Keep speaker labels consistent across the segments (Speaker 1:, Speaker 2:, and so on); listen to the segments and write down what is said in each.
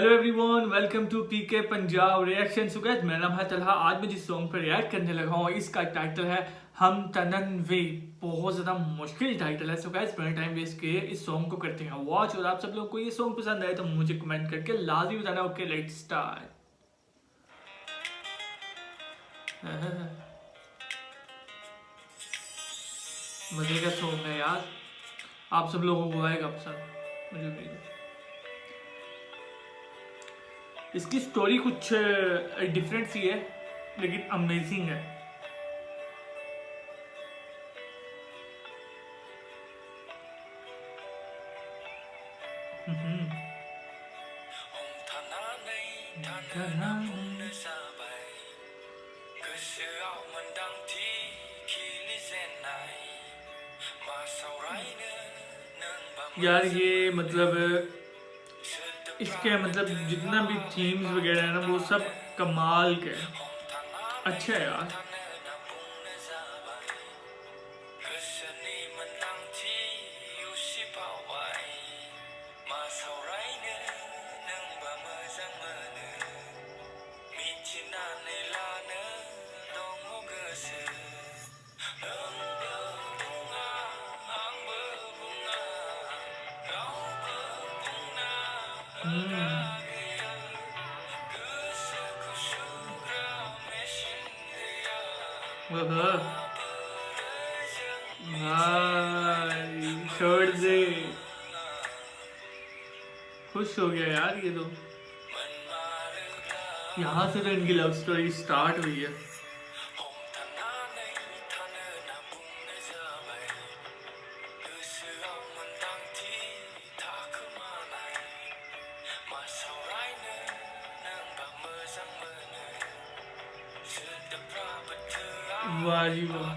Speaker 1: Hello everyone, welcome to PK Punjab reaction. So guys, मेरा नाम है तलहा। आज मैं जिस सॉन्ग पर रिएक्ट करने लगा हूँ इसका टाइटल है हम तनन वे। बहुत ज़्यादा मुश्किल टाइटल है। सो गाइस, बिना टाइम वेस्ट किए इस सॉन्ग को करते हैं वॉच। और आप सब लोगों को ये सॉन्ग पसंद आए तो मुझे कमेंट करके लाजमी बताना। Okay, let's start. मजे का सॉन्ग है यार, आप सब लोगों को आएगा पसंद, मुझे उम्मीद है। इसकी स्टोरी कुछ डिफरेंट सी है लेकिन अमेजिंग है। यार ये मतलब इसके मतलब जितना भी थीम्स वगैरह है ना वो सब कमाल के अच्छा है यार। भाई छोड़ दे, खुश हो गया यार। ये तो यहाँ से तो इनकी लव स्टोरी स्टार्ट हुई है। वाह जी वाह,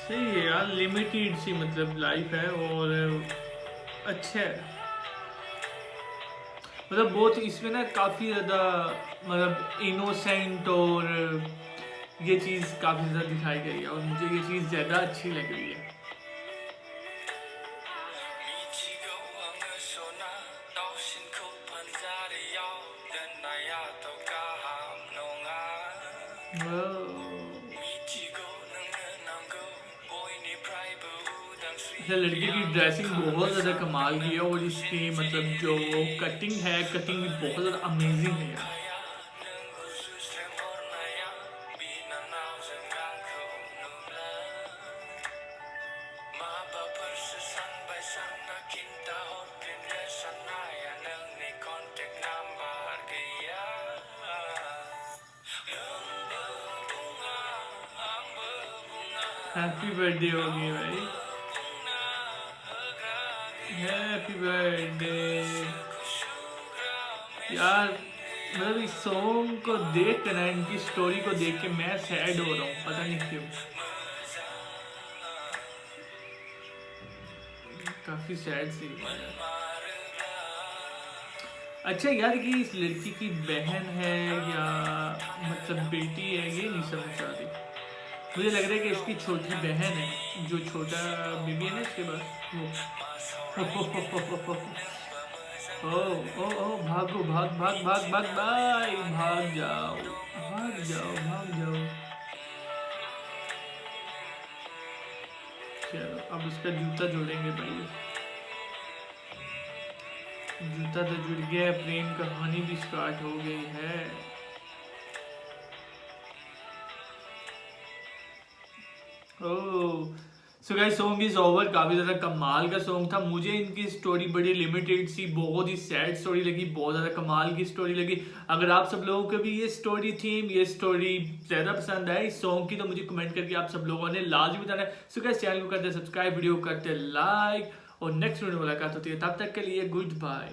Speaker 1: सही है यार। लिमिटेड सी मतलब लाइफ है और अच्छा है। मतलब बहुत इसमें ना काफ़ी ज़्यादा मतलब इनोसेंट और ये चीज़ काफ़ी ज़्यादा दिखाई गई है और मुझे ये चीज़ ज़्यादा अच्छी लग रही है। लड़के की ड्रेसिंग बहुत ज़्यादा कमाल की है और इसकी मतलब जो कटिंग है, कटिंग भी बहुत ज़्यादा अमेजिंग है यार। हैप्पी बर्थडे होगी भाई, हैप्पी बर्थडे यार। मतलब इस सॉन्ग को देख कर ना, इनकी स्टोरी को देख के मैं सैड हो रहा हूँ, पता नहीं क्यों। काफी सैड सी अच्छा यार कि इस लड़की की बहन है या मतलब बेटी है ये नहीं समझ आ रही। मुझे लग रहा है कि इसकी छोटी बहन है, जो छोटा बेबी है ना इसके पास वो। ओ ओ ओ भागो, भाग भाग भाग भाग भाई, भाग जाओ भाग जाओ भाग जाओ। चलो अब उसका जूता जोड़ेंगे भाई। जूता तो जुड़ गया, प्रेम कहानी भी स्टार्ट हो गई है। Oh so guys, song is over. काफी ज्यादा कमाल का सॉन्ग था। मुझे इनकी स्टोरी बड़ी लिमिटेड सी, बहुत ही सैड स्टोरी लगी, बहुत ज्यादा कमाल की स्टोरी लगी। अगर आप सब लोगों को भी ये स्टोरी थीम, ये स्टोरी ज्यादा पसंद आई इस सॉन्ग की तो मुझे कमेंट करके आप सब लोगों ने लाजमी बताना है। सो गाइस, चैनल को करते सब्सक्राइब, वीडियो करते लाइक और नेक्स्ट वीडियो मुलाकात होती है। तब तक के लिए गुड बाय।